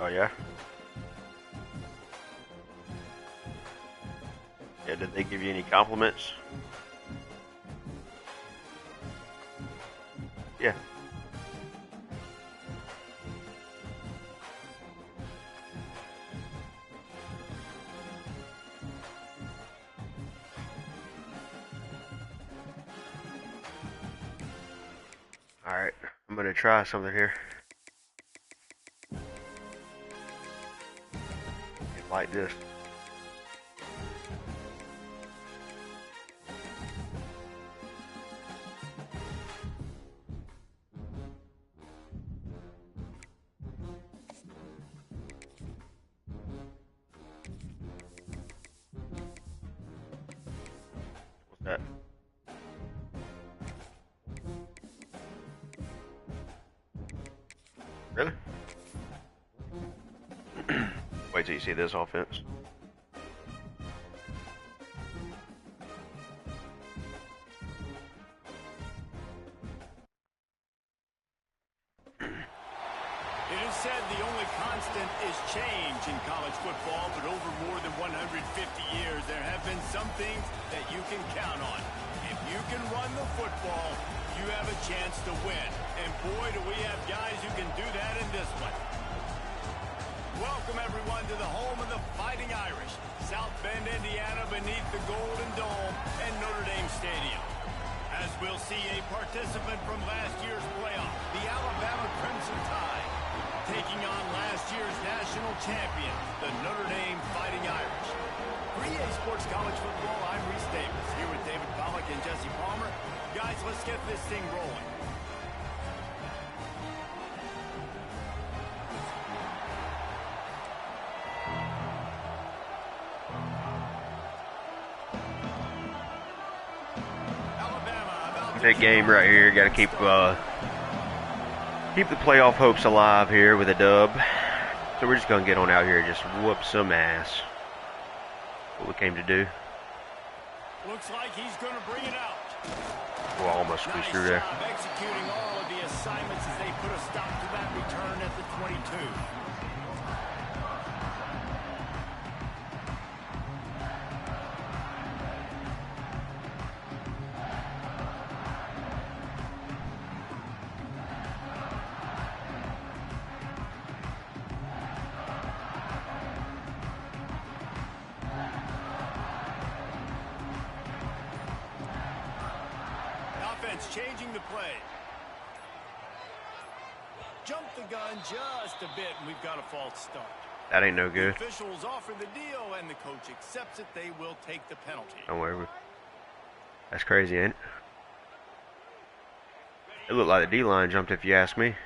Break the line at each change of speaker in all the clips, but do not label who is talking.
Oh yeah. Yeah. Did they give you any compliments? Yeah. All right. I'm gonna try something here. Like this. What's that? Really? Wait till you see this offense.
It is said the only constant is change in college football, but over more than 150 years, there have been some things that you can count on. If you can run the football, you have a chance to win. And boy, do we have guys who can do that in this one. Welcome, everyone, to the home of the Fighting Irish, South Bend, Indiana, beneath the Golden Dome and Notre Dame Stadium. As we'll see a participant from last year's playoff, the Alabama Crimson Tide, taking on last year's national champion, the Notre Dame Fighting Irish. For EA Sports College Football, I'm Reese Davis, here with David Pollack and Jesse Palmer. Guys, let's get this thing rolling.
That game right here, got to keep the playoff hopes alive here with a dub. So we're just gonna get on out here and just whoop some ass. What we came to do.
Looks like he's gonna bring it out.
Well, almost squeezed through there.
Executing all of the assignments as they put a stop to that return at the 22. Changing the play. Jump the gun just a bit, and we've got a false start.
That ain't no good.
The officials offer the deal, and the coach accepts it. They will take the penalty.
Don't worry. That's crazy, ain't it? It looked like the D-line jumped, if you ask me.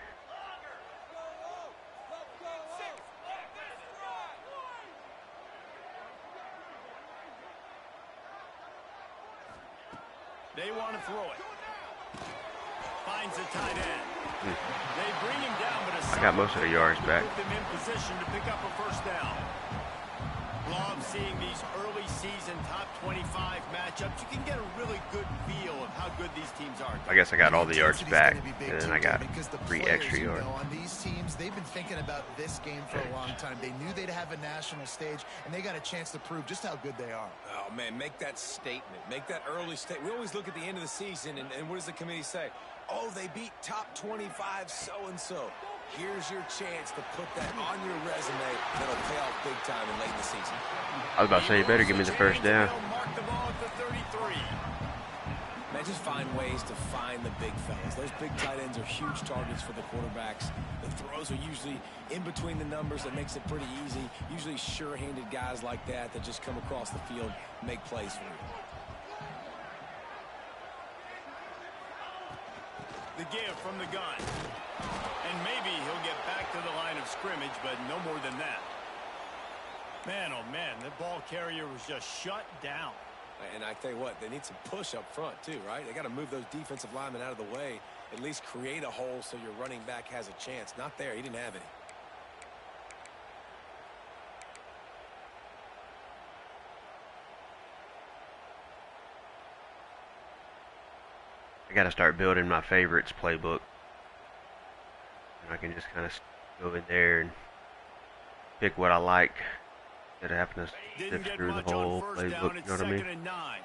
They want to throw it. Finds the tight end. They bring him down, but
I got most of the yards back.
Put them in position to pick up a first down. Love seeing these early season top 25 matchups. You can get a really good feel of how good these teams are.
I guess I got all the yards back, and then I got 3 extra yards.
On these teams, they've been thinking about this game for a long time. They knew they'd have a national stage, and they got a chance to prove just how good they are.
Oh, man, make that statement. Make that early statement. We always look at the end of the season, and what does the committee say? Oh, they beat top 25 so-and-so. Here's your chance to put that on your resume. That'll pay off big time in late in the season.
I was about to say, you better give me the first down.
Mark the ball at the 33.
Man, just find ways to find the big fellas. Those big tight ends are huge targets for the quarterbacks. The throws are usually in between the numbers. That makes it pretty easy. Usually sure-handed guys like that just come across the field, make plays for you.
The give from the gun. And maybe he'll get back to the line of scrimmage, but no more than that. Man, oh man, the ball carrier was just shut down.
And I tell you what, they need some push up front too, right? They got to move those defensive linemen out of the way, at least create a hole so your running back has a chance. Not there. He didn't have any.
I got to start building my favorites playbook. And I can just kind of go in there and pick what I like instead of having to
Didn't
sift
get
through the
much on
whole
first
playbook.
down.
You know
It's
what I
second
mean?
and 9.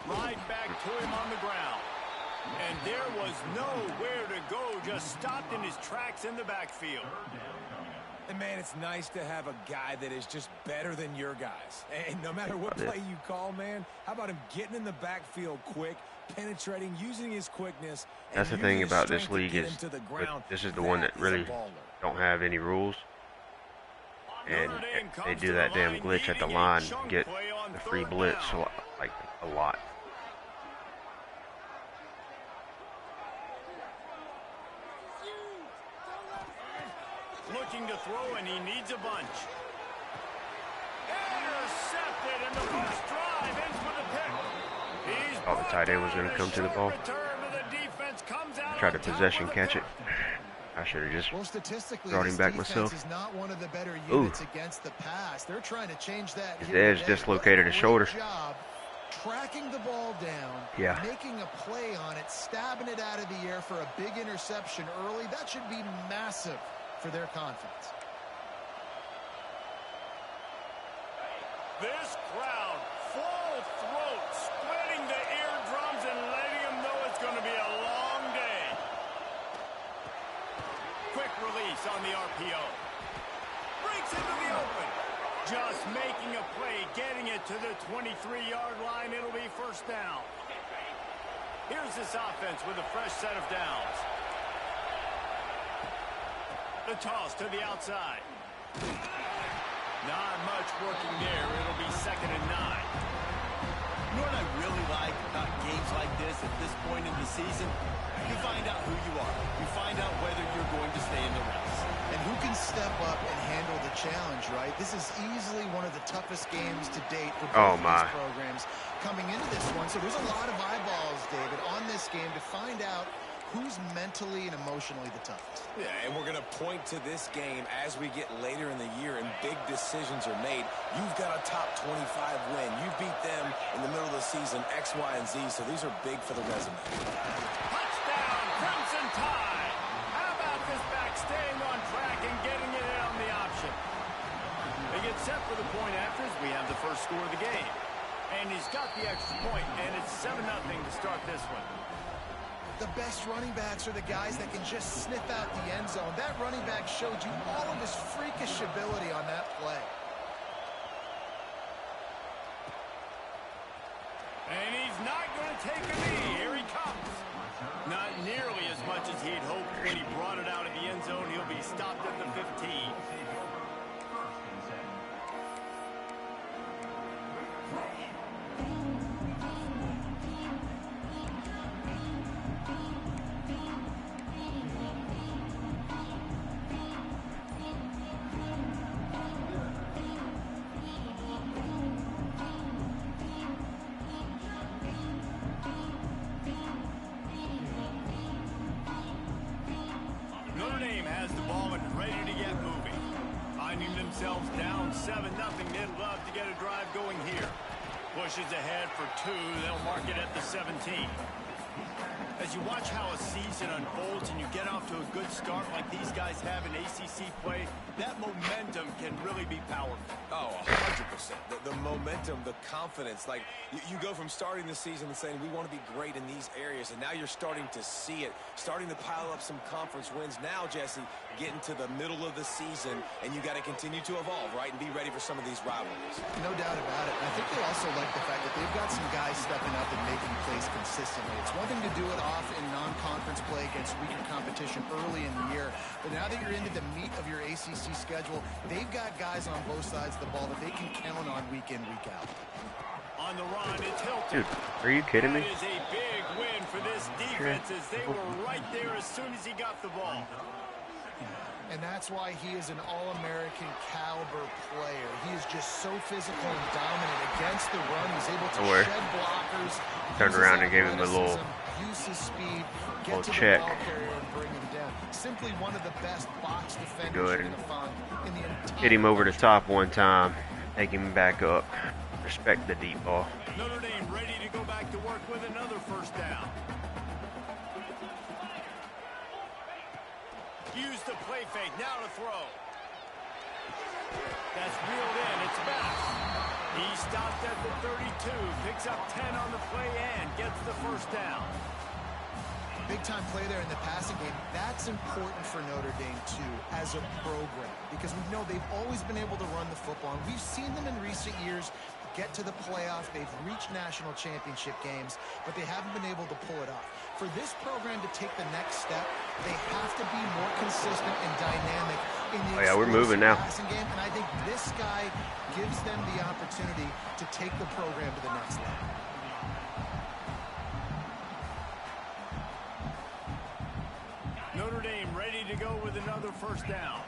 Right back to him on the ground. And there was nowhere to go. Just stopped in his tracks in the backfield.
And, man, it's nice to have a guy that is just better than your guys. And no matter what play you call, man, how about him getting in the backfield quick, penetrating, using his quickness.
That's the thing about this league is this is the one that really don't have any rules. And they do that damn glitch at the line and get the free blitz like a lot.
Looking to throw, and he needs a bunch. Intercepted, and the first drive ends with a pick.
Thought the tight end was going to come to the ball. Try to possession catch it. I should have just brought him back myself.
Is not one of the better units against the pass. They're trying to change that.
His edge dislocated his shoulder.
Tracking the ball down, making a play on it, stabbing it out of the air for a big interception early. That should be massive for their confidence.
This crowd, full throat, splitting the eardrums and letting them know it's going to be a long day. Quick release on the RPO. Breaks into the open. Just making a play, getting it to the 23-yard line. It'll be first down. Here's this offense with a fresh set of downs. The toss to the outside. Not much working there. It'll be second and 9.
You know what I really like about games like this at this point in the season? You find out who you are. You find out whether you're going to stay in the race.
And who can step up and handle the challenge, right? This is easily one of the toughest games to date for both these programs coming into this one. So there's a lot of eyeballs, David, on this game to find out who's mentally and emotionally the toughest.
Yeah, and we're going to point to this game as we get later in the year and big decisions are made. You've got a top 25 win. You beat them in the middle of the season, X, Y, and Z, so these are big for the resume.
Touchdown, Crimson Tide. How about this back staying on track and getting it in on the option? They get set for the point after as we have the first score of the game. And he's got the extra point, and it's 7-0 to start this one.
The best running backs are the guys that can just sniff out the end zone. That running back showed you all of his freakish ability on that play.
And he's not going to take a knee. Here he comes. Not nearly as much as he'd hoped when he brought it out of the end zone. He'll be stopped at the 15. Notre Dame has the ball and ready to get moving. Finding themselves down 7-0, they'd love to get a drive going here. Pushes ahead for 2. They'll mark it at the 17. As you watch how a season unfolds and you get off to a good start like these guys have in ACC play, that momentum can really be powerful.
Oh, 100%. The momentum, the confidence. Like, you go from starting the season and saying, we want to be great in these areas, and now you're starting to see it, starting to pile up some conference wins. Now, Jesse, getting to the middle of the season, and you got to continue to evolve, right, and be ready for some of these rivalries.
No doubt about it. I think they also like the fact that they've got some guys stepping up and making plays consistently. It's one thing to do it off in non-conference play against weaker competition early in the year, but now that you're into the meat of your ACC schedule, they've got guys on both sides of the ball that they can count on week in, week out.
On the run, it's Hilton.
Dude, are you kidding me?
That is a big win for this defense as they were right there as soon as he got the ball.
And that's why he is an All-American caliber player. He is just so physical and dominant against the run. He's able to shed blockers.
Turned around and gave him a little
use his speed, get to
check.
the ball carrier and bring him down. Simply one of the best box defenders you're going to find in the entire
Hit him over the top one time, take him back up. Respect the deep ball.
Notre Dame ready to go back to work with another first down. Use the play fake. Now to throw. That's reeled in. It's back. He stopped at the 32. Picks up 10 on the play and gets the first down.
Big-time play there in the passing game. That's important for Notre Dame, too, as a program, because we know they've always been able to run the football. And we've seen them in recent years get to the playoff. They've reached national championship games, but they haven't been able to pull it off. For this program to take the next step, they have to be more consistent and dynamic in the
we're moving now.
passing game. And I think this guy gives them the opportunity to take the program to the next level.
Notre Dame ready to go with another first down.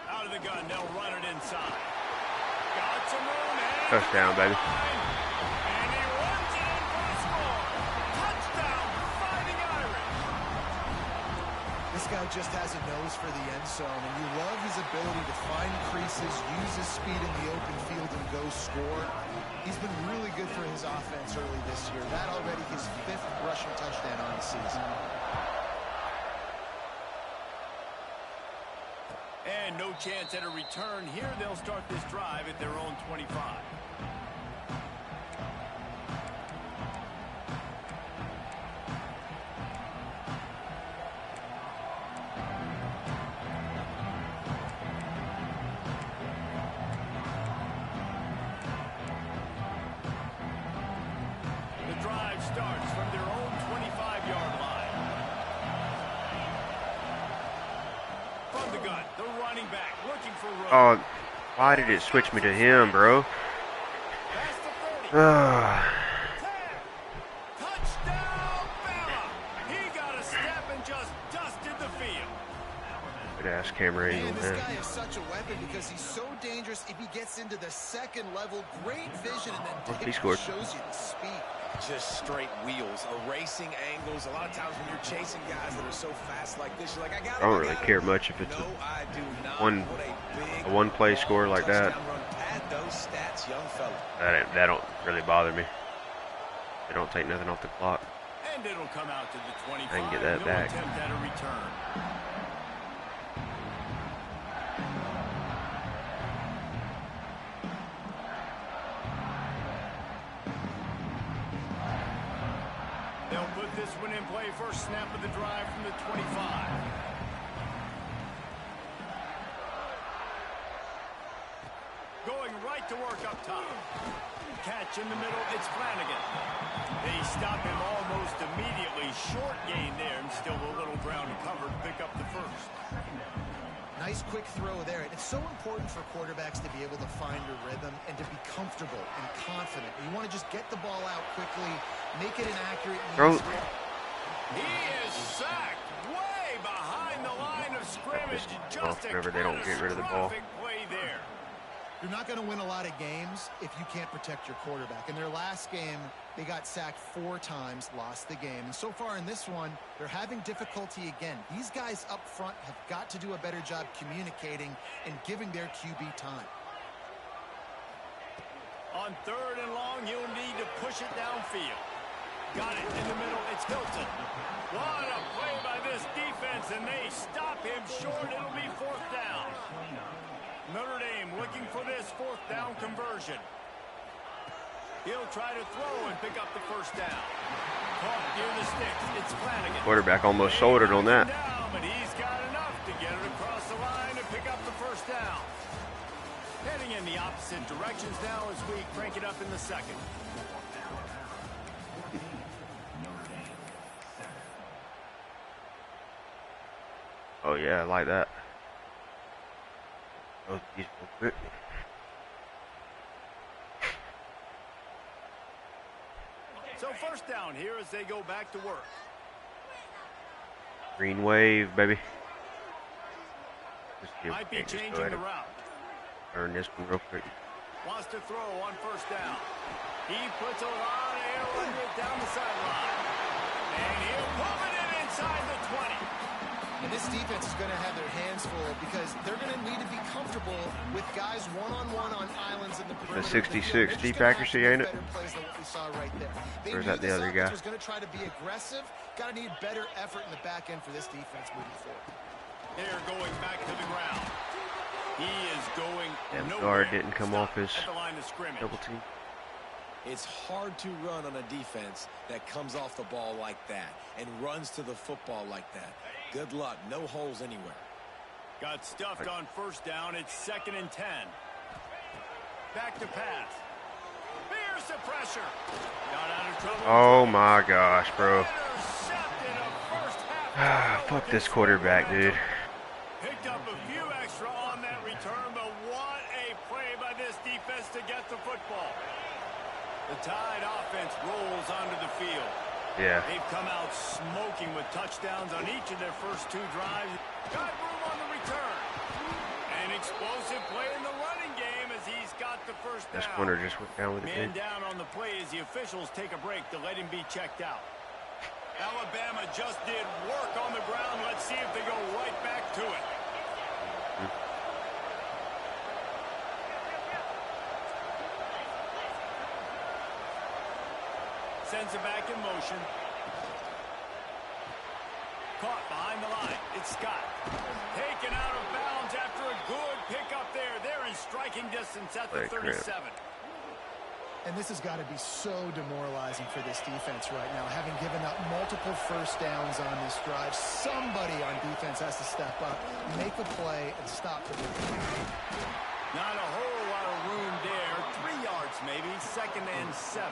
Out of the gun, they'll run it inside. Got some room.
Touchdown, baby.
And he runs it in for the score. Touchdown, Fighting Irish.
This guy just has a nose for the end zone, and you love his ability to find creases, use his speed in the open field, and go score. He's been really good for his offense early this year. That already his 5th rushing touchdown on the season.
And no chance at a return here. They'll start this drive at their own 25. Starts from their own 25-yard line. From the gun, the running back looking for room.
Oh, why did it switch me to him, bro?
Past the 30. 10. Touchdown, Bama. He got a step and just dusted the field.
Good ass camera angle,
This
man.
guy is such a weapon because he's so dangerous if he gets into the second level. Great vision, and then
He scored.
shows you the speed.
Just straight wheels, erasing angles. A lot of times when you're chasing guys that are so fast like this, you're like, I got him.
I don't really care much if it's
No, I do not.
one
What a big
a one-play score like that.
touchdown run. Pad those stats, young fella.
That don't really bother me. They don't take nothing off the clock.
And it'll come out to the 25.
I can get that
no
back.
attempt at a return. They'll put this one in play. First snap of the drive from the 25. Going right to work up top. Catch in the middle. It's Flanagan. They stop him almost immediately. Short gain there, and still a little ground to cover to pick up the first.
Nice quick throw there. It's so important for quarterbacks to be able to find a rhythm and to be comfortable and confident. You want to just get the ball out quickly, make it an accurate
Throw.
He is sacked way behind the line of scrimmage. Just a
whenever they don't get rid of the ball.
catastrophic play there.
You're not going to win a lot of games if you can't protect your quarterback. In their last game, they got sacked 4 times, lost the game. And so far in this one, they're having difficulty again. These guys up front have got to do a better job communicating and giving their QB time.
On 3rd and long, he'll need to push it downfield. Got it in the middle. It's Hilton. What a play by this defense, and they stop him short. It'll be 4th down. Notre Dame looking for this 4th down conversion. He'll try to throw and pick up the first down. Caught near the sticks. It's Flanagan.
Quarterback almost sold it on that.
Down, but he's got enough to get it across the line and pick up the first down. Heading in the opposite directions now as we crank it up in the second.
Oh yeah, I like that. Oh, he's real quick.
So first down here as they go back to work.
Green wave, baby.
Might be changing the route.
Turn this one real quick.
Wants to throw on first down. He puts a lot of air under it down the sideline. And he'll pull it in inside the 20.
And this defense is going to have their hands full because they're going to need to be comfortable with guys one-on-one on islands in the perimeter.
The 66 deep accuracy, ain't it?
Or
is that the other guy?
Was going to try to be aggressive. Got to need better effort in the back end for this defense moving forward.
They're going back to the ground. He is going
nowhere. Guard didn't come off his double team.
It's hard to run on a defense that comes off the ball like that and runs to the football like that. Good luck. No holes anywhere.
Got stuffed on first down. It's 2nd and 10. Back to pass. Here's the pressure. Got out of trouble.
Oh my gosh, bro. Fuck this quarterback, dude.
Picked up a few extra on that return, but what a play by this defense to get the football. The Tide offense rolls onto the field.
Yeah.
They've come out smoking with touchdowns on each of their first 2 drives. Got room on the return. An explosive play in the running game as he's got the first down.
This corner just went down with the
Man down on the play as the officials take a break to let him be checked out. Alabama just did work on the ground. Let's see if they go right back to it. Sends it back in motion. Caught behind the line. It's Scott. Taken out of bounds after a good pickup there. They're in striking distance at the 37.
And this has got to be so demoralizing for this defense right now. Having given up multiple first downs on this drive, somebody on defense has to step up, make a play, and stop the move.
Not a whole lot of room there. 3 yards maybe. 2nd and 7.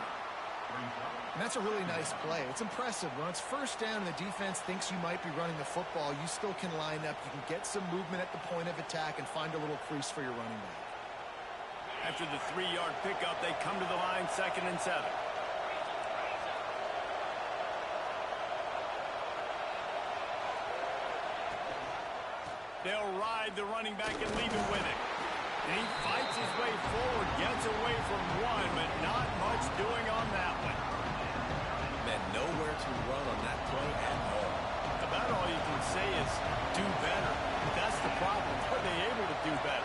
And that's a really nice play. It's impressive. When it's first down and the defense thinks you might be running the football, you still can line up. You can get some movement at the point of attack and find a little crease for your running back.
After the 3-yard pickup, they come to the line 2nd and 7. They'll ride the running back and leave it with it. And he fights his way forward, gets away from one, but not much doing on that one.
Man, nowhere to run on that play at all.
About all you can say is do better. That's the problem. Are they able to do better?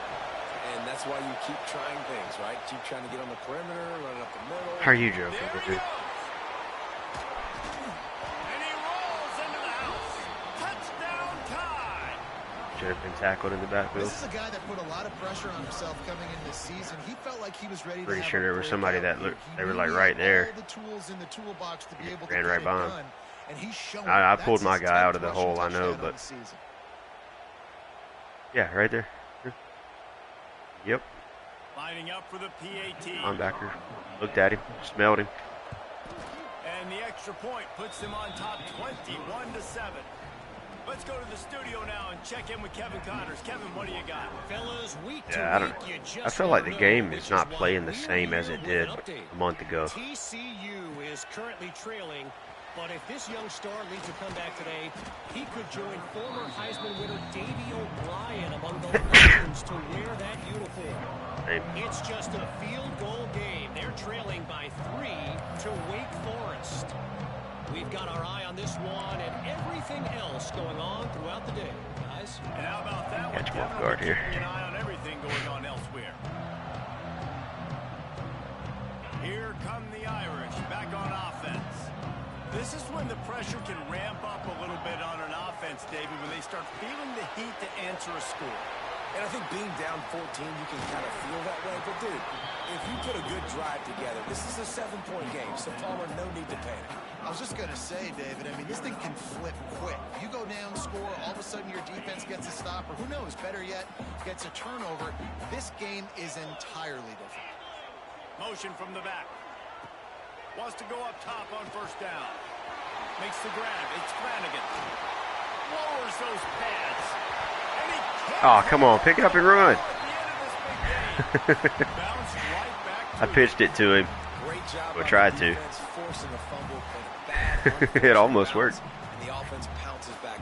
And that's why you keep trying things, right? Keep trying to get on the perimeter, running up the middle.
Are you joking, dude?
And he rolls into the house. Touchdown Tide.
Should have been tackled in the backfield.
This is a guy that put a lot of pressure on himself coming in this season. He felt like he was ready to
Pretty
have
sure there
a
was somebody that
breakout.
looked, they were like right there.
All the tools in the toolbox to be able to
Ran
get
right
it
by him.
done. And he's shown
I pulled my
that's his
guy out of
10th
the hole, I
rushing
know,
touchdown
but
on the season.
yeah, right there. Yep.
Lining up for the PAT.
Linebacker looked at him, smelled him.
And the extra point puts them on top 21-7. Let's go to the studio now and check in with Kevin Connors. Kevin, what do you got?
Fellas, week
Yeah, I feel like the game is not playing the same as it did a month ago.
TCU is currently trailing, but if this young star leads a comeback today, he could join former Heisman winner Davey O'Brien among the legends to wear that uniform. It's just a field goal game. They're trailing by 3 to Wake Forest. We've got our eye on this one and everything else going on throughout the day, guys.
And how about that one?
Catch him off guard here.
Keeping an eye on everything going on elsewhere. Here come the Irish back on offense. This is when the pressure can ramp up a little bit on an offense, David, when they start feeling the heat to answer a score.
And I think being down 14, you can kind of feel that way. But, dude, if you put a good drive together, this is a 7-point game. So, Palmer, no need to panic.
I was just going to say, David, I mean, this thing can flip quick. You go down, score, all of a sudden your defense gets a stop, or who knows, better yet, gets a turnover. This game is entirely different.
Motion from the back. Wants to go up top on first down. Makes the grab. It's Flanagan. Lowers those pads.
Oh, come on, pick it up and run. I pitched it to him. Or tried to. It almost worked.
And the offense pounces back.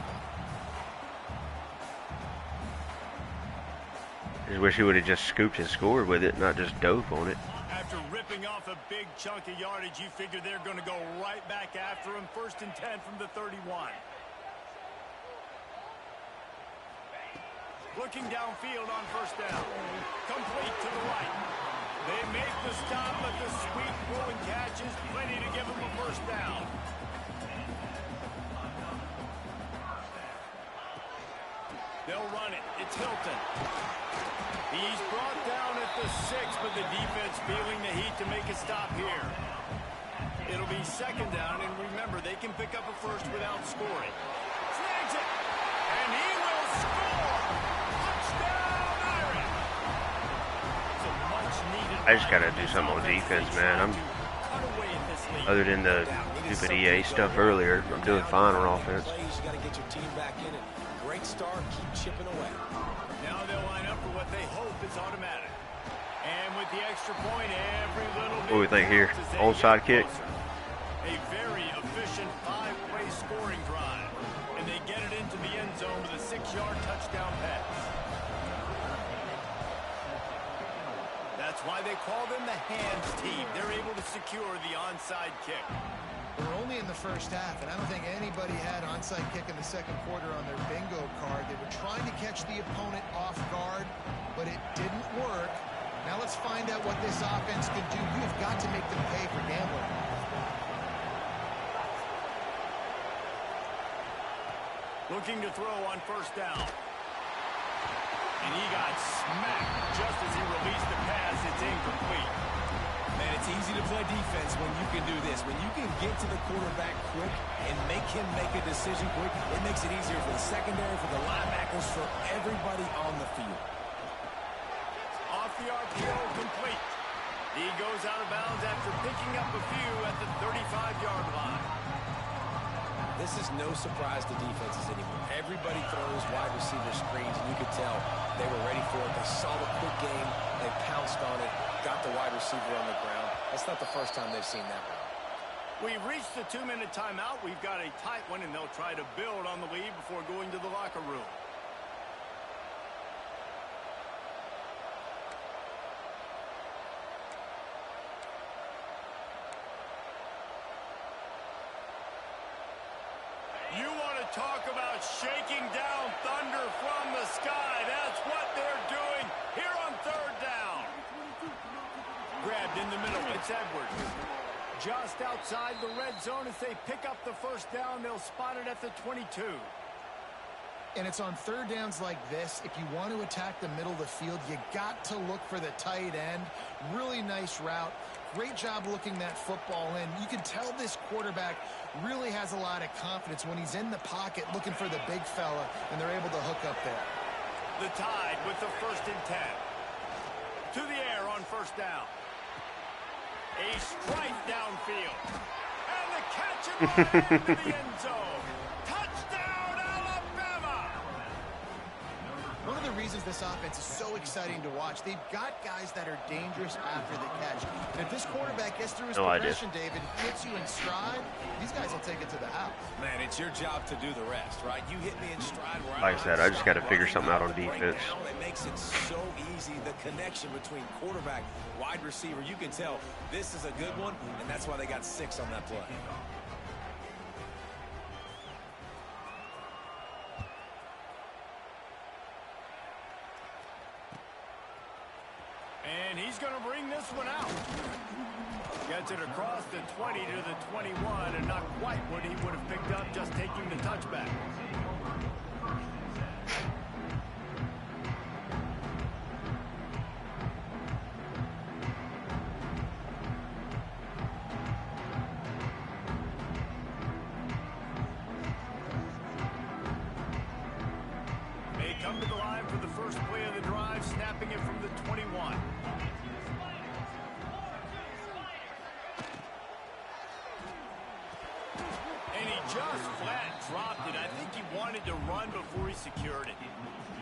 I just wish he would have just scooped and scored with it, not just dove on it.
After ripping off a big chunk of yardage, you figure they're going to go right back after him. 1st and 10 from the 31. Looking downfield on first down. Complete to the right. They make the stop, but the sweet throwing catch is plenty to give them a first down. They'll run it. It's Hilton. He's brought down at the 6, but the defense feeling the heat to make a stop here. It'll be second down, and remember, they can pick up a first without scoring. Snags it, and he will score! Touchdown, Irish! So much needed.
I just gotta do something on defense, man. Other than the stupid EA stuff earlier, I'm doing fine on offense.
You gotta get your team back in it. Great start, keep chipping away.
Now they'll line up for what they hope is automatic. And with the extra point, every little bit.
What do we think here? Onside kick?
A very efficient 5-way scoring drive. And they get it into the end zone with a 6-yard touchdown pass. That's why they call them the hands team. They're able to secure the onside kick.
We're only in the first half, and I don't think anybody had onside kick in the second quarter on their bingo card. They were trying to catch the opponent off guard, but it didn't work. Now let's find out what this offense can do. You've got to make them pay for gambling.
Looking to throw on first down. And he got smacked just as he released the pass. It's incomplete.
Man, it's easy to play defense when you can do this. When you can get to the quarterback quick and make him make a decision quick, it makes it easier for the secondary, for the linebackers, for everybody on the field.
Off the RPO, complete. He goes out of bounds after picking up a few at the 35-yard line.
This is no surprise to defenses anymore. Everybody throws wide receiver screens, and you could tell they were ready for it. They saw the quick game. They pounced on it, got the wide receiver on the ground. That's not the first time they've seen that one.
We've reached the 2-minute timeout. We've got a tight one, and they'll try to build on the lead before going to the locker room. You want to talk about shaking down thunder from the sky. That's what they're doing here on third down. Grabbed in the middle. It's Edwards. Just outside the red zone as they pick up the first down. They'll spot it at the 22.
And it's on third downs like this. If you want to attack the middle of the field, you got to look for the tight end. Really nice route. Great job looking that football in. You can tell this quarterback really has a lot of confidence when he's in the pocket looking for the big fella, and they're able to hook up there.
The Tide with the 1st and 10. To the air on first down. A strike downfield. And the catch and run into the end zone. Touchdown, Alabama!
One of the reasons this offense is so exciting to watch, they've got guys that are dangerous after the catch. And if this quarterback gets through his progression, David, hits you in stride, these guys will take it to the house.
Man, it's your job to do the rest, right? You hit me in stride. Where
Like I said, I just got to figure something out on defense.
It makes it so easy, the connection between quarterback, wide receiver. You can tell this is a good one, and that's why they got 6 on that play.
And he's going to bring this one out. Gets it across the 20 to the 21, and not quite what he would have picked up just taking the touchback. They come to the line for the first play of the drive, snapping it from the 21. And he just flat dropped it. I think he wanted to run before he secured it.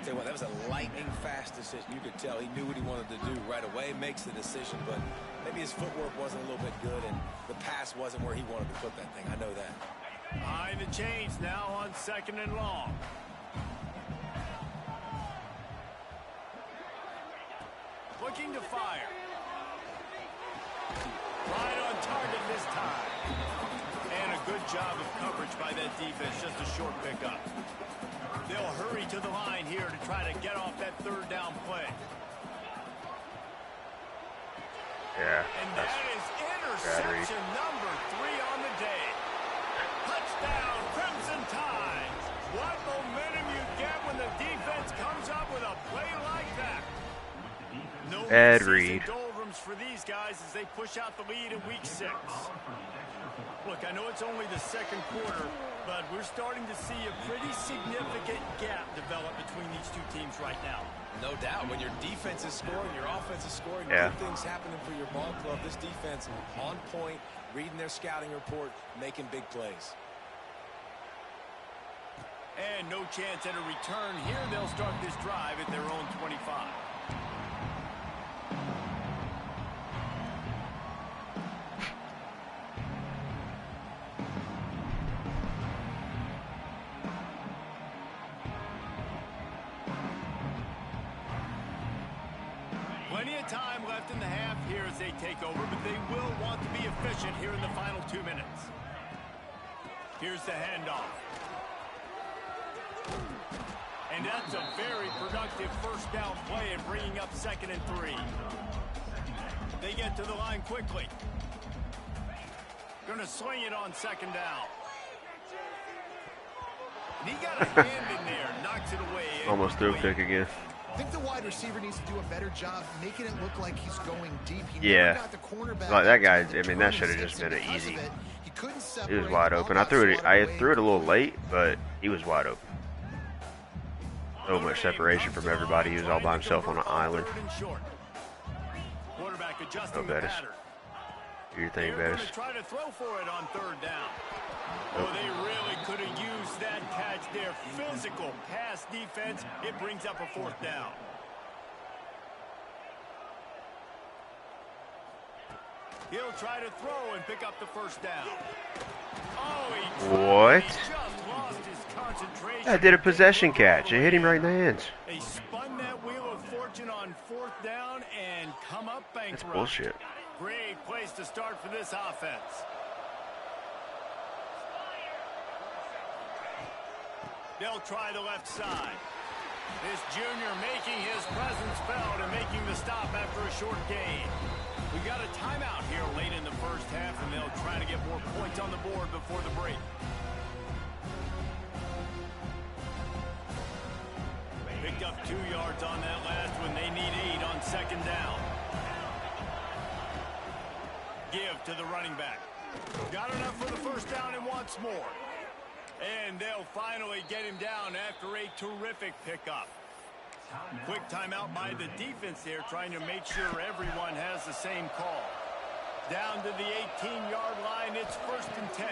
Tell you what, that was a lightning-fast decision. You could tell he knew what he wanted to do right away. Makes the decision, but maybe his footwork wasn't a little bit good, and the pass wasn't where he wanted to put that thing. I know that.
Behind the chains now on 2nd and long. Looking to fire. Right on target this time. And a good job of coverage by that defense, just a short pickup. They'll hurry to the line here to try to get off that third down play.
Yeah.
And that is interception number 3 on the day. Touchdown, Crimson Tide. What momentum you get when the defense comes up with a play like that. No
Bad read.
doldrums for these guys as they push out the lead in week 6. Look, I know it's only the second quarter, but we're starting to see a pretty significant gap develop between these two teams right now.
No doubt. When your defense is scoring, your offense is scoring,
yeah.
Good things happening for your ball club. This defense on point, reading their scouting report, making big plays.
And no chance at a return here. They'll start this drive at their own 25. Plenty of time left in the half here as they take over, but they will want to be efficient here in the final 2 minutes. Here's the handoff. And that's a very productive first down play and bringing up 2nd and 3. They get to the line quickly. Going to swing it on 2nd down. And he got a hand in there, knocks it away.
Almost threw a pick again.
I think the wide receiver needs to do a better job making it look like he's going deep.
Yeah. Like that guy, I mean, that should have just been an easy. He was wide open. I threw it a little late, but he was wide open. So much separation from everybody. He was all by himself on an island. No, Bettis. Do your thing, Bettis.
Try to throw for it on 3rd down. Oh, they really could have used that catch there. Physical pass defense. It brings up a 4th down. He'll try to throw and pick up the 1st down. Oh,
what?
He just lost his concentration.
I did a possession catch. It hit him right in the hands.
They spun that wheel of fortune on 4th down and come up bankrupt.
That's bullshit.
Great place to start for this offense. They'll try the left side. This junior making his presence felt and making the stop after a short gain. We've got a timeout here late in the first half, and they'll try to get more points on the board before the break. Picked up 2 yards on that last one. They need 8 on 2nd down. Give to the running back. Got enough for the 1st down and wants more. And they'll finally get him down after a terrific pickup. Quick timeout by the defense there, trying to make sure everyone has the same call. Down to the 18-yard line, it's 1st and 10.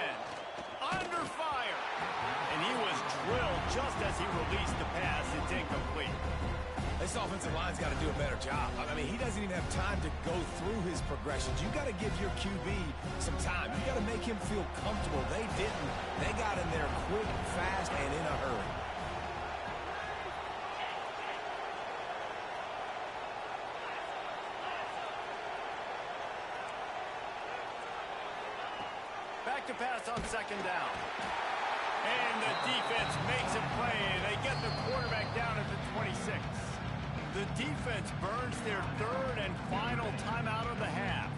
Under fire. And he was drilled just as he released the pass. It's incomplete.
This offensive line's got to do a better job. I mean, he doesn't even have time to go through his progressions. You got to give your QB some time. You got to make him feel comfortable. They didn't. They got in there quick, fast, and in a hurry.
Back to pass on 2nd down. And the defense makes a play. They get the quarterback down at the 26. The defense burns their 3rd and final timeout of the half.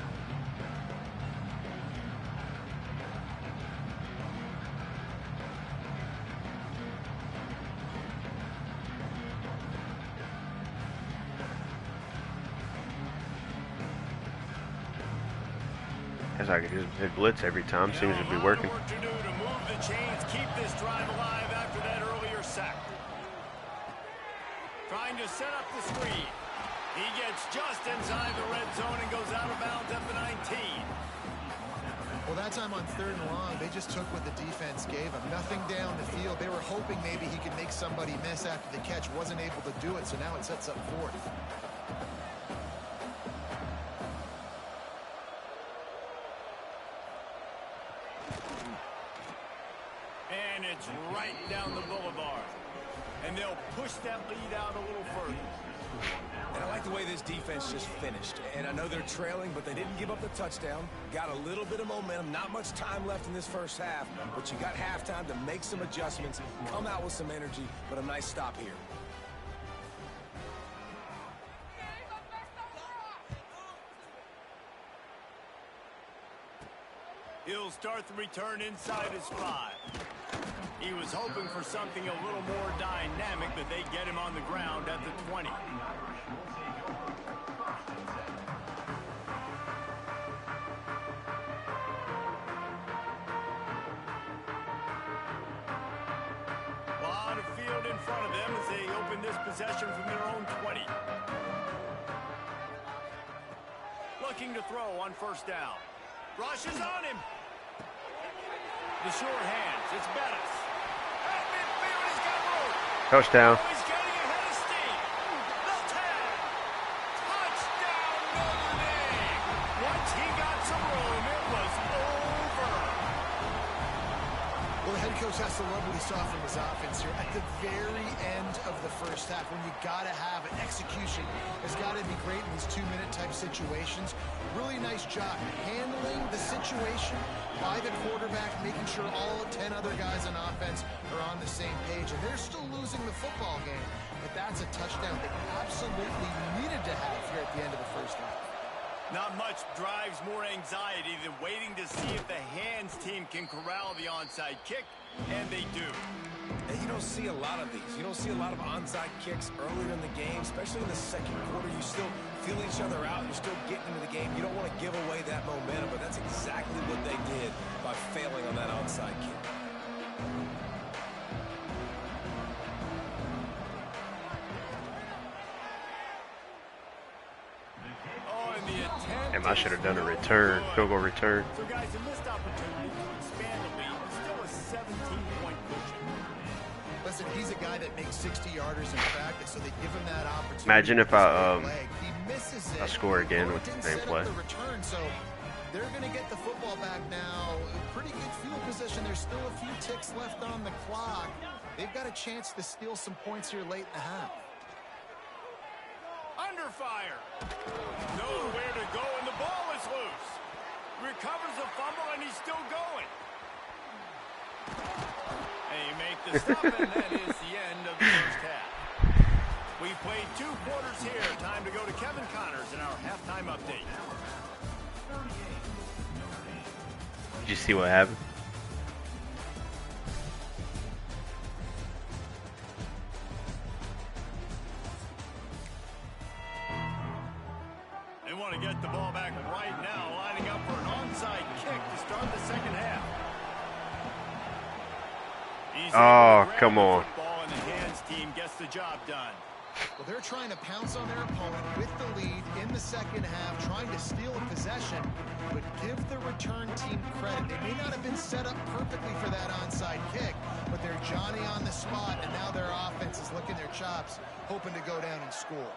Guess I could just hit blitz every time. Seems to be working.
Work to do to move the chains, keep this drive alive after that earlier sack. Trying to set up the screen. He gets just inside the red zone and goes out of bounds at the 19.
Well, that time on 3rd and long, they just took what the defense gave him. Nothing down the field. They were hoping maybe he could make somebody miss after the catch. Wasn't able to do it, so now it sets up 4th.
And it's right down the boulevard. And they'll push that lead out a little further.
And I like the way this this defense just finished. And I know they're trailing, but they didn't give up the touchdown. Got a little bit of momentum. Not much time left in this first half, but you got halftime to make some adjustments, come out with some energy, but a nice stop here.
He'll start the return inside his 5. He was hoping for something a little more dynamic, but they get him on the ground at the 20. Lot of field in front of them as they open this possession from their own 20. Looking to throw on first down. Rush is on him. The short hands. It's Bettis. At midfield, he's got room.
Touchdown.
Oh, he's getting ahead of steam. The tag. Touchdown, Notre Dame. Once he got some room, it was over.
Well, the head coach has to love what he saw from his offense here at the very end of the first half, when you got to have it. Execution has got to be great in these 2-minute type situations. Really nice job handling the situation by the quarterback, making sure all 10 other guys on offense are on the same page. And they're still losing the football game, but that's a touchdown they absolutely needed to have here at the end of the first half.
Not much drives more anxiety than waiting to see if the hands team can corral the onside kick, and they do.
And you don't see a lot of these. You don't see a lot of onside kicks earlier in the game, especially in the second quarter. You still feel each other out. You're still getting into the game. You don't want to give away that momentum, but that's exactly what they did by failing on that onside kick.
Damn, I should have done a return, field goal return.
So guys, a missed opportunity to expand the lead. It's still a 17-point cushion.
Listen, he's a guy that makes 60-yarders in practice, so they give him that opportunity.
Imagine if I
I
score again with the same play.
Return, so they're going to get the football back now. Pretty good field position. There's still a few ticks left on the clock. They've got a chance to steal some points here late in the half.
Under fire. Nowhere to go, and the ball is loose. Recovers the fumble, and he's still going. They make the stop, and that is the end of the first half. We played 2 quarters here. Time to go to Kevin Connors in our halftime update.
Did you see what happened?
They want to get the ball back right now, lining up for an onside kick to start the second half.
Oh, come on.
Football, and the hands team gets the job done.
Well, they're trying to pounce on their opponent with the lead in the second half, trying to steal a possession, but give the return team credit. They may not have been set up perfectly for that onside kick, but they're Johnny on the spot, and now their offense is licking their chops, hoping to go down and score.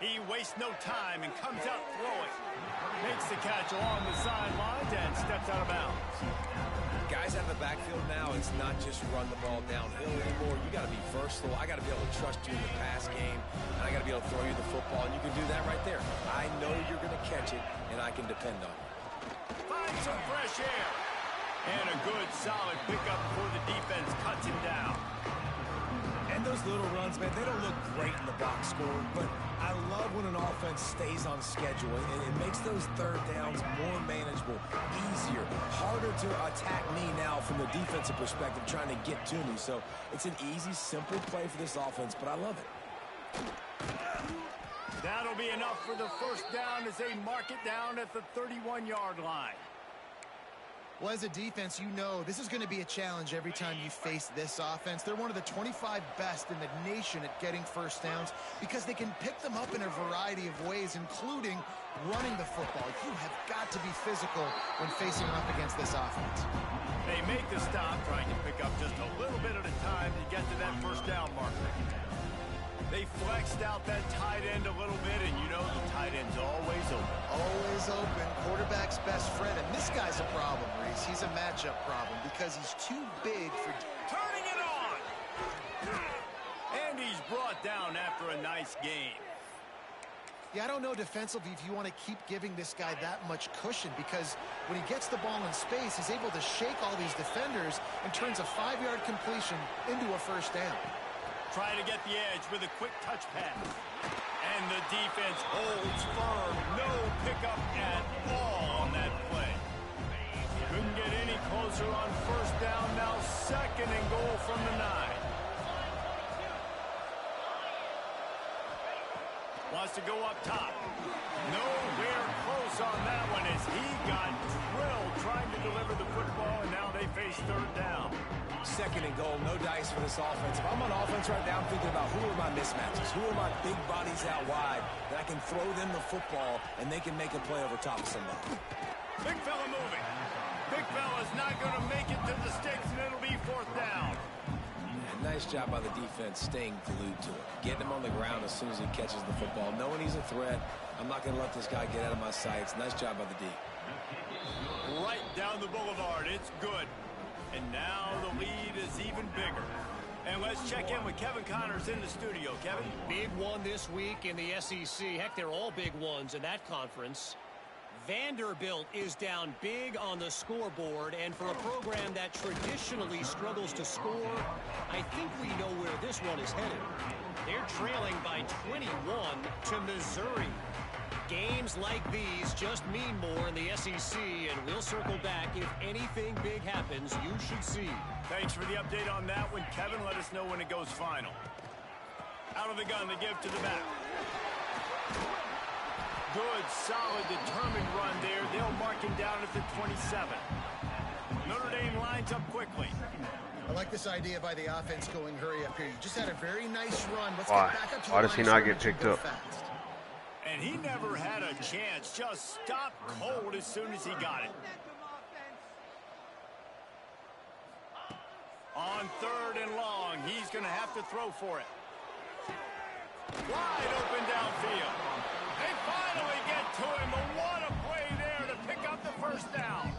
He wastes no time and comes out throwing. Makes the catch along the sidelines and steps out of bounds.
Guys out of the backfield now, it's not just run the ball downhill anymore. You got to be versatile. I got to be able to trust you in the pass game, and I got to be able to throw you the football, and you can do that right there. I know you're going to catch it, and I can depend on it.
Find some fresh air. And a good, solid pickup before the defense cuts him down.
And those little runs, man, they don't look great in the box score, but I love when an offense stays on schedule, and it makes those third downs more manageable, easier, harder to attack me now from the defensive perspective, trying to get to me. So it's an easy, simple play for this offense, but I love it.
That'll be enough for the first down as they mark it down at the 31-yard line.
Well, as a defense, you know this is going to be a challenge every time you face this offense. They're one of the 25 best in the nation at getting first downs because they can pick them up in a variety of ways, including running the football. You have got to be physical when facing up against this offense.
They make the stop, trying to pick up just a little bit at a time to get to that first down marker. They flexed out that tight end a little bit, and you know the tight end's always open.
Always open. Quarterback's best friend. And this guy's a problem, Reese. He's a matchup problem because he's too big for...
Turning it nice gain.
Yeah, I don't know defensively if you want to keep giving this guy that much cushion, because when he gets the ball in space, he's able to shake all these defenders and turns a 5-yard completion into a first down.
Trying to get the edge with a quick touch pass. And the defense holds firm. No pickup at all on that play. Couldn't get any closer on first down. Now 2nd and goal from the 9. Wants to go up top. Nowhere close on that one as he got drilled trying to deliver the football, and now they face 3rd down.
2nd and goal, no dice for this offense. If I'm on offense right now, I'm thinking about who are my mismatches, who are my big bodies out wide that I can throw them the football and they can make a play over top of somebody.
Big fella moving. Big fella's not going to make it to the sticks, and it'll be 4th down.
Nice job by the defense staying glued to it. Getting him on the ground as soon as he catches the football. Knowing he's a threat, I'm not going to let this guy get out of my sights. Nice job by the D.
Right down the boulevard. It's good. And now the lead is even bigger. And let's check in with Kevin Connors in the studio. Kevin?
Big one this week in the SEC. Heck, they're all big ones in that conference. Vanderbilt is down big on the scoreboard, and for a program that traditionally struggles to score, I think we know where this one is headed. They're trailing by 21 to Missouri. Games like these just mean more in the SEC, and we'll circle back. If anything big happens, you should see.
Thanks for the update on that one, Kevin. Let us know when it goes final. Out of the gun, they give to the back. Good, solid, determined run there. They'll mark him down at the 27. Notre Dame lines up quickly.
I like this idea by the offense going hurry up here. You just had a very nice run. Let's
Why?
get back up to
Why
the
does he
line
not
of
get
scrimmage
picked
and
up?
go fast.
And he never had a chance. Just stopped cold as soon as he got it. On 3rd and long, he's going to have to throw for it. Wide open downfield. They finally get to him, but what a play there to pick up the first down.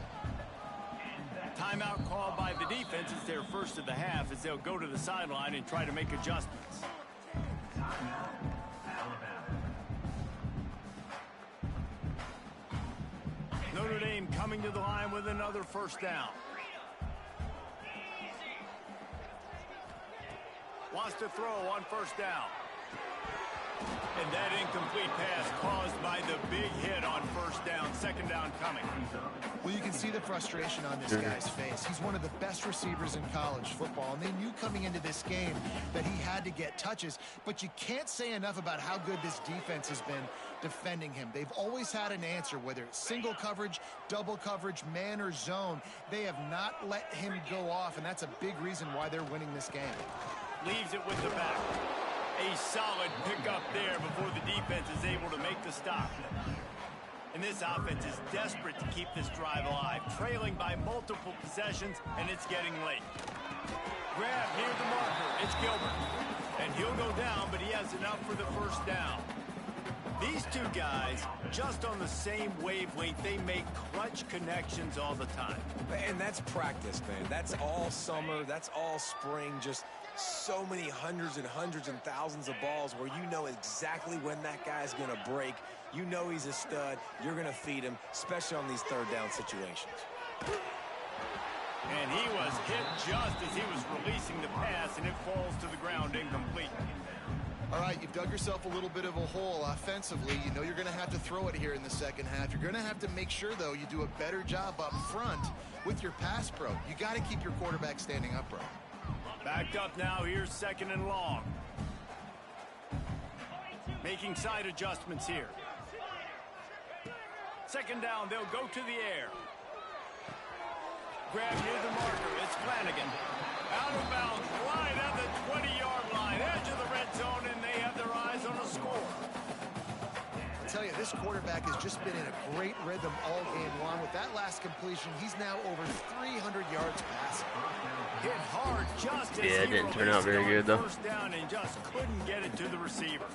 Timeout called by the defense. It's their first of the half as they'll go to the sideline and try to make adjustments. Notre Dame coming to the line with another first down. Wants to throw on first down. And that incomplete pass caused by the big hit on first down. 2nd down coming.
Well, you can see the frustration on this guy's face. He's one of the best receivers in college football, and they knew coming into this game that he had to get touches, but you can't say enough about how good this defense has been defending him. They've always had an answer, whether it's single coverage, double coverage, man or zone. They have not let him go off, and that's a big reason why they're winning this game.
Leaves it with the back. A solid pickup there before the defense is able to make the stop. And this offense is desperate to keep this drive alive, trailing by multiple possessions, and it's getting late. Grab near the marker. It's Gilbert. And he'll go down, but he has enough for the first down. These two guys, just on the same wavelength, they make clutch connections all the time.
And that's practice, man. That's all summer. That's all spring. Just so many hundreds and thousands of balls where you know exactly when that guy's going to break. You know he's a stud. You're going to feed him, especially on these 3rd down situations.
And he was hit just as he was releasing the pass, and it falls to the ground incomplete.
All right, you've dug yourself a little bit of a hole offensively. You know you're going to have to throw it here in the 2nd half. You're going to have to make sure, though, you do a better job up front with your pass pro. You got to keep your quarterback standing upright.
Backed up now. Here's 2nd and long. Making side adjustments here. 2nd down. They'll go to the air. Grab near the marker. It's Flanagan. Out of bounds. Right at the 20-yard line. Edge of the red zone, and they have their eyes on a score.
I tell you, this quarterback has just been in a great rhythm all game long. With that last completion, he's now over 300 yards passing.
Hit hard just as
Yeah, it
he
didn't turn out very good, though.
First down and just couldn't get it to the receiver.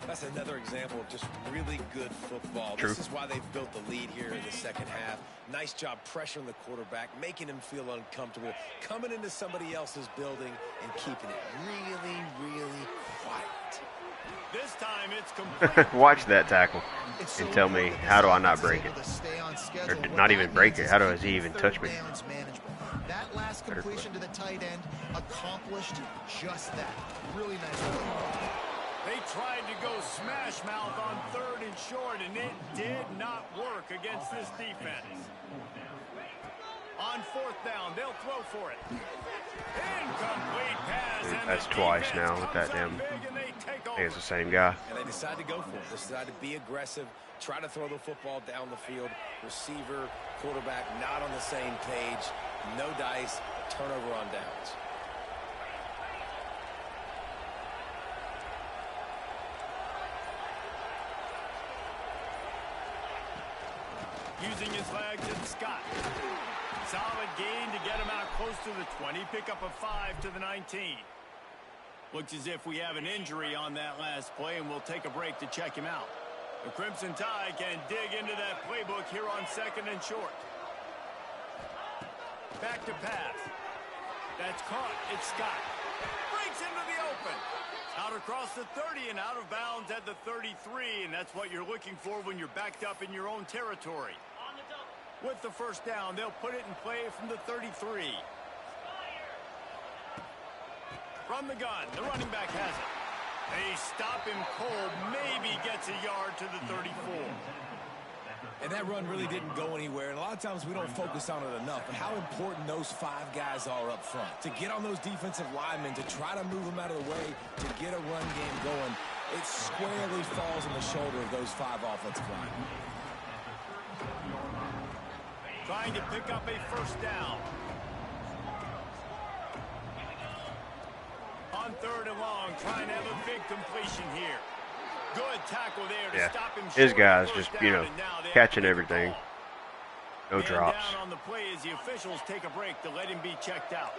That's another example of just really good football.
True.
This is why they've built the lead here in the second half. Nice job pressuring the quarterback, making him feel uncomfortable, coming into somebody else's building and keeping it really, really quiet.
This time it's complete.
Watch that tackle and tell me, how do I not break it? Or not even break it. How does he even touch me?
That last completion to the tight end accomplished just that. Really nice play.
They tried to go smash mouth on 3rd and short, and it did not work against this defense. On 4th down, they'll throw for it. Incomplete pass.
Dude, that's twice now with that damn. It's the same guy.
And they decide to go for it. They decide to be aggressive, try to throw the football down the field. Receiver, quarterback, not on the same page. No dice, turnover on downs.
Using his legs, it's Scott. Solid gain to get him out close to the 20. Pick up a 5 to the 19. Looks as if we have an injury on that last play, and we'll take a break to check him out. The Crimson Tide can dig into that playbook here on 2nd and short. Back to pass. That's caught. It's Scott. Breaks into the open. Out across the 30 and out of bounds at the 33, and that's what you're looking for when you're backed up in your own territory. With the 1st down, they'll put it in play from the 33. From the gun, the running back has it. They stop him cold, maybe gets a yard to the 34.
And that run really didn't go anywhere. And a lot of times we don't focus on it enough. But how important those 5 guys are up front. To get on those defensive linemen, to try to move them out of the way, to get a run game going. It squarely falls on the shoulder of those 5 offensive linemen.
Trying to pick up a 1st down. On 3rd and long, trying to have a big completion here. Good tackle there to stop him.
His guys just, you know, catching everything. No drops.
Down on the play as the officials take a break to let him be checked out.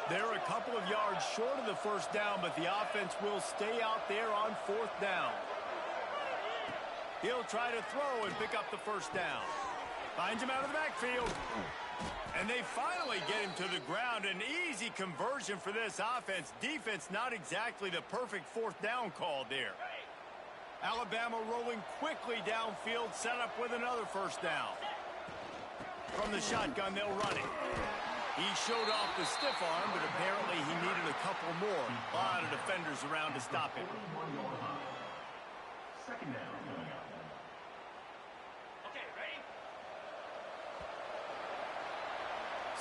They're a couple of yards short of the 1st down, but the offense will stay out there on 4th down. He'll try to throw and pick up the 1st down. Finds him out of the backfield. And they finally get him to the ground. An easy conversion for this offense. Defense not exactly the perfect 4th down call there. Alabama rolling quickly downfield, set up with another 1st down. From the shotgun, they'll run it. He showed off the stiff arm, but apparently he needed a couple more. A lot of defenders around to stop him.
2nd down.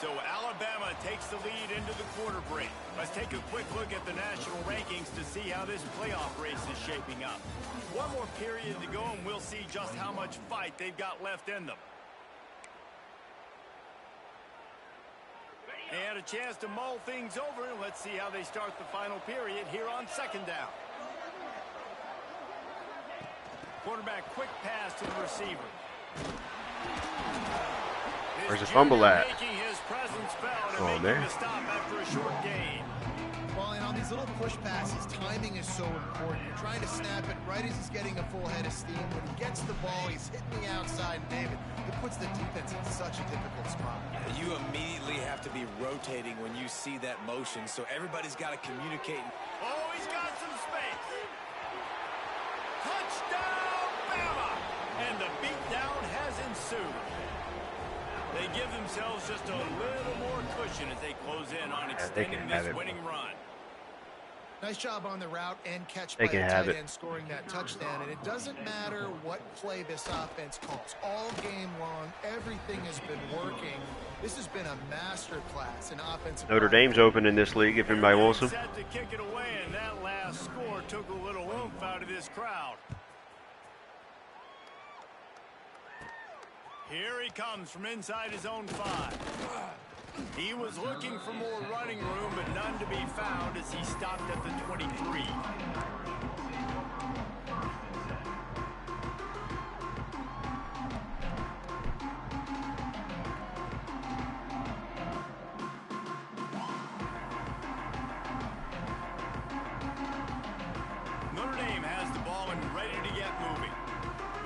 So Alabama takes the lead into the quarter break. Let's take a quick look at the national rankings to see how this playoff race is shaping up. One more period to go, and we'll see just how much fight they've got left in them. They had a chance to mull things over, and let's see how they start the final period here on 2nd down. Quarterback quick pass to the receiver.
Where's the fumble at?
Oh, man. Stop after a short gain.
Well, and on these little push passes, timing is so important. You're trying to snap it right as he's getting a full head of steam. When he gets the ball, he's hitting the outside, and David, it puts the defense in such a difficult spot.
You immediately have to be rotating when you see that motion, so everybody's got to communicate.
Oh, he's got some space. Touchdown, Bama! And the beatdown has ensued. They give themselves just a little more cushion as they close in on extending this winning run.
Nice job on the route and catch by the tight end scoring that touchdown. And it doesn't matter what play this offense calls. All game long, everything has been working. This has been a master class in offensive.
Notre Dame's open in this league if anybody wants them.
Set to kick it away, and that last score took a little oomph out of this crowd. Here he comes from inside his own 5. He was looking for more running room, but none to be found as he stopped at the 23. Notre Dame has the ball in and ready to get moving.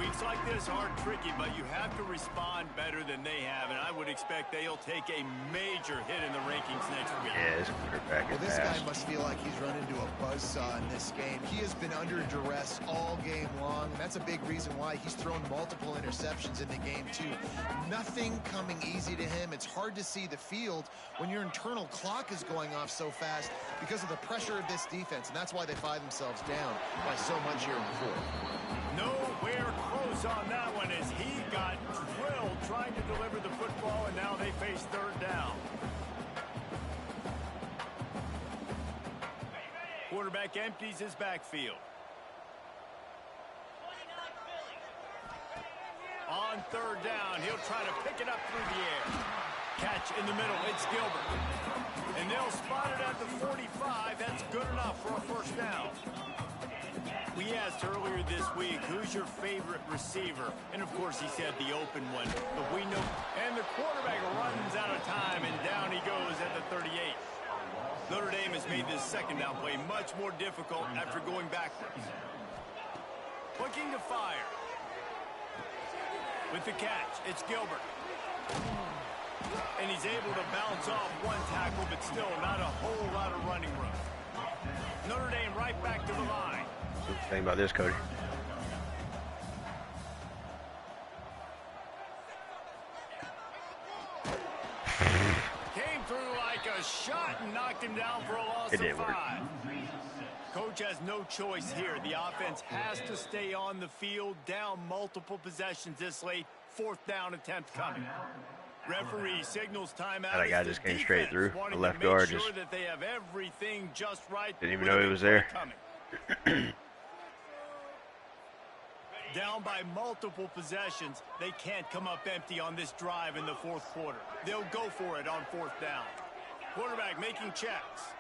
Weeks like this are tricky, but you have to respond better than they have, and I would expect they'll take a major hit in the rankings next week.
Yeah, this quarterback is
this
fast.
guy must feel like he's run into a buzzsaw in this game. He has been under duress all game long, and that's a big reason why he's thrown multiple interceptions in the game, too. Nothing coming easy to him. It's hard to see the field when your internal clock is going off so fast because of the pressure of this defense, and that's why they find themselves down by so much here in the fourth.
Nowhere close on that one as he got drilled trying to deliver the football, and now they face third down. Quarterback empties his backfield. On third down, he'll try to pick it up through the air. Catch in the middle, it's Gilbert. And they'll spot it at the 45. That's good enough for a first down. We asked earlier this week, who's your favorite receiver? And, of course, he said the open one. But we know. And the quarterback runs out of time, and down he goes at the 38. Notre Dame has made this second down play much more difficult after going backwards. Looking to fire. With the catch, it's Gilbert. And he's able to bounce off one tackle, but still not a whole lot of running room. Notre Dame right back to the line.
What do you think about this, Cody?
Came through like a shot and knocked him down for a loss of 5. Coach has no choice here. The offense has to stay on the field, down multiple possessions this late. Fourth down attempt coming. Referee signals timeout.
That guy just came straight through. The left guard just
that they have everything just right.
Didn't even know he was there.
Down by multiple possessions, they can't come up empty on this drive in the fourth quarter. They'll go for it on fourth down. Quarterback making checks.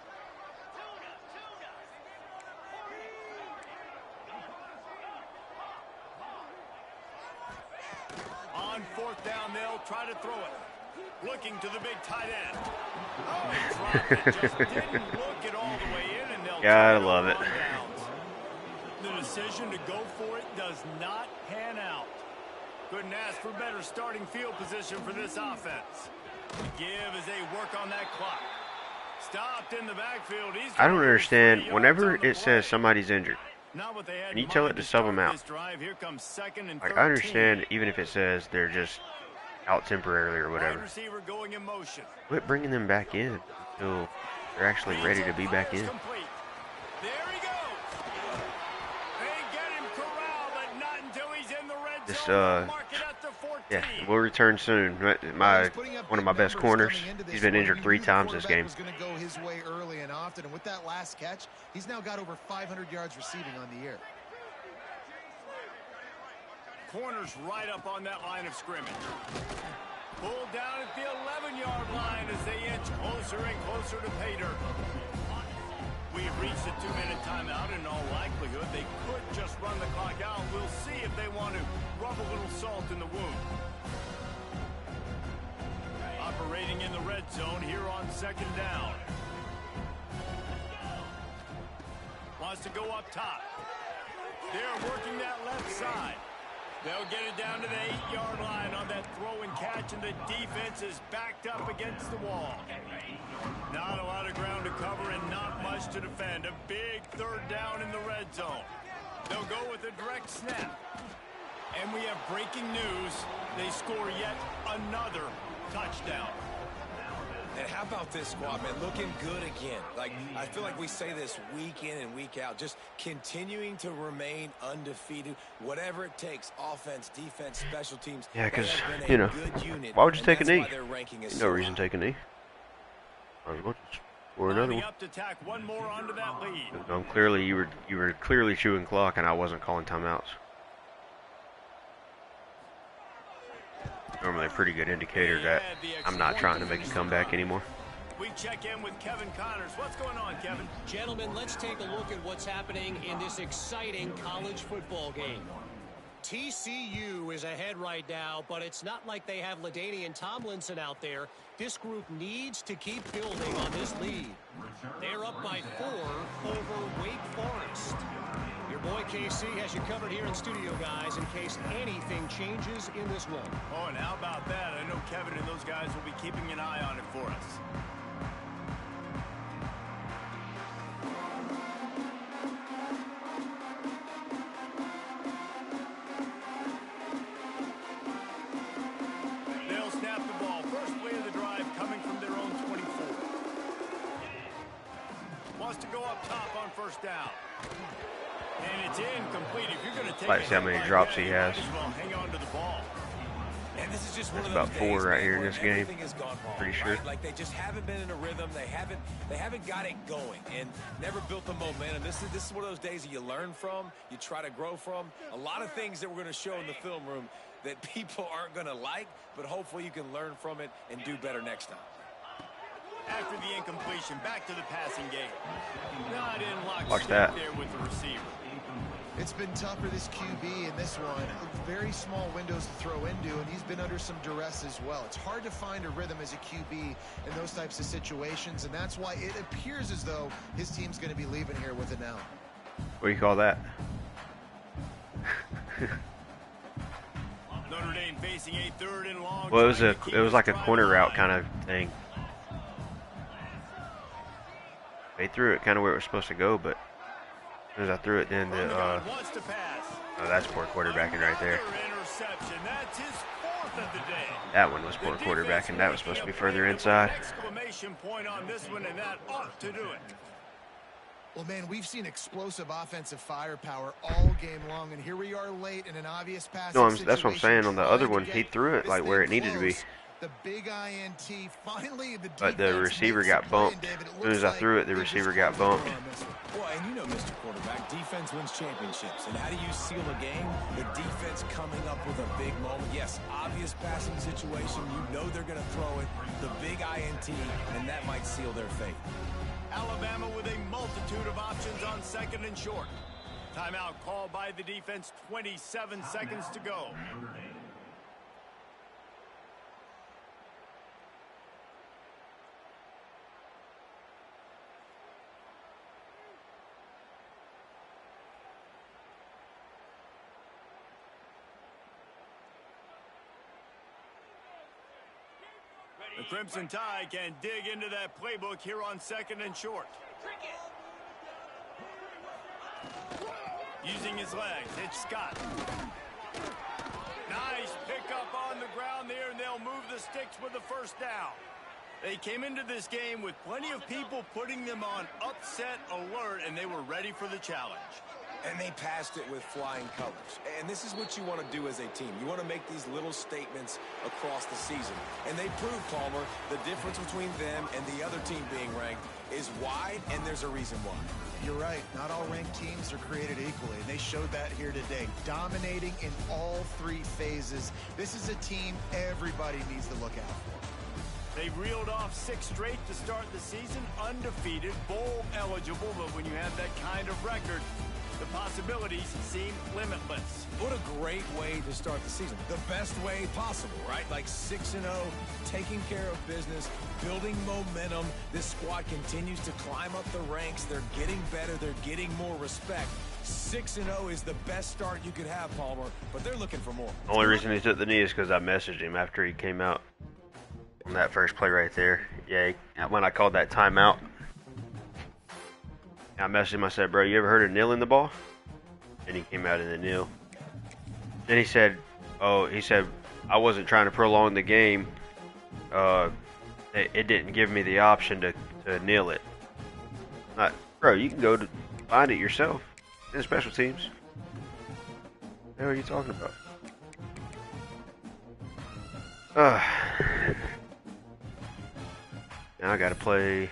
On fourth down, they'll try to throw it. Looking to the big tight end. Oh, he dropped it. Just didn't look it all the way in, and they'll
gotta love it.
The decision to go for it does not pan out. Couldn't ask for better starting field position for this offense. Give as they work on that clock. Stopped in the backfield.
I don't understand. Whenever it says somebody's injured, and you tell it to sub them out. Like, I understand even if it says they're just out temporarily or whatever. Quit bringing them back in until they're actually ready to be back in. This, yeah, we'll return soon. One of my best corners. He's been injured 3 times this game.
Going to go his way early and often, and with that last catch, he's now got over 500 yards receiving on the year.
Corners right up on that line of scrimmage. Pulled down at the 11-yard line as they inch closer and closer to pay dirt. We've reached a 2-minute timeout. In all likelihood, they could just run the clock out. We'll see if they want to rub a little salt in the wound. Operating in the red zone here on second down. Wants to go up top. They're working that left side. They'll get it down to the 8-yard line on that throw and catch, and the defense is backed up against the wall. Not a lot of ground to cover and not much to defend. A big third down in the red zone. They'll go with a direct snap. And we have breaking news. They score yet another touchdown.
And how about this squad, man? Looking good again. Like, I feel like we say this week in and week out. Just continuing to remain undefeated. Whatever it takes. Offense, defense, special teams.
Yeah, because, you know, why would you take a knee? No reason to take a knee. Or another one.
Up to tack one more onto that lead.
Clearly, you were clearly chewing clock, and I wasn't calling timeouts. Normally a pretty good indicator that I'm not trying to make a comeback anymore.
We check in with Kevin Connors. What's going on, Kevin?
Gentlemen, let's take a look at what's happening in this exciting college football game. TCU is ahead right now, but it's not like they have LaDainian Tomlinson out there. This group needs to keep building on this lead. They're up by 4 over Wake Forest. Your boy KC has you covered here in studio, guys, in case anything changes in this one.
Oh, and how about that? I know Kevin and those guys will be keeping an eye on it for us. They'll snap the ball. First play of the drive coming from their own 24. Wants to go up top on first down. And it's incomplete. If you're going to take
Like, see how many drops he has.
well, hang on to the ball.
And this is just one
There's
of those
about 4
days
right here in
where
this game.
everything has gone wrong,
Pretty sure.
right? Like they just haven't been in a rhythm. They haven't got it going and never built the momentum. This is one of those days that you learn from, you try to grow from. A lot of things that we're going to show in the film room that people aren't going to like, but hopefully you can learn from it and do better next time.
After the incompletion, back to the passing game. Not in lockstep
Watch that.
there with the receiver.
It's been tough for this QB in this one. Very small windows to throw into, and he's been under some duress as well. It's hard to find a rhythm as a QB in those types of situations, and that's why it appears as though his team's going to be leaving here with it now.
What do you call that?
Notre Dame facing a 3rd and long.
Well, it was like a corner route kind of thing. They threw it kind of where it was supposed to go, but as soon as I threw it, then oh, that's poor quarterbacking right there. That one was poor quarterbacking. That was supposed to be further inside.
Exclamation point on this one, and that ought to do it.
Well, man, we've seen explosive offensive firepower all game long, and here we are late in an obvious passing situation.
No, that's what I'm saying. On the other one, he threw it like where it needed to be.
The big INT, finally the
But the receiver got bumped. As soon as I threw it, the receiver got bumped.
Well, and you know, Mr. Quarterback, defense wins championships. And how do you seal a game? The defense coming up with a big moment. Yes, obvious passing situation. You know they're going to throw it. The big INT, and that might seal their fate.
Alabama with a multitude of options on 2nd and short. Timeout called by the defense. 27 seconds to go. The Crimson Tide can dig into that playbook here on 2nd and short. Using his legs, it's Scott. Nice pickup on the ground there, and they'll move the sticks with the first down. They came into this game with plenty of people putting them on upset alert, and they were ready for the challenge.
And they passed it with flying colors. And this is what you want to do as a team. You want to make these little statements across the season. And they proved, Palmer, the difference between them and the other team being ranked is wide, and there's a reason why.
You're right. Not all ranked teams are created equally, and they showed that here today. Dominating in all 3 phases. This is a team everybody needs to look out for.
They reeled off 6 straight to start the season, undefeated, bowl eligible, but when you have that kind of record, the possibilities seem limitless.
What a great way to start the season. The best way possible, right? Like 6-0, taking care of business, building momentum. This squad continues to climb up the ranks. They're getting better. They're getting more respect. 6-0 is the best start you could have, Palmer, but they're looking for more.
The only reason he took the knee is because I messaged him after he came out on that first play right there. Yeah, when I called that timeout, I messaged him. I said, bro, you ever heard of kneeling the ball? And he came out in the kneel. Then he said, I wasn't trying to prolong the game. It didn't give me the option to kneel it. Bro, you can go to find it yourself in the special teams. What the hell are you talking about? Now I gotta play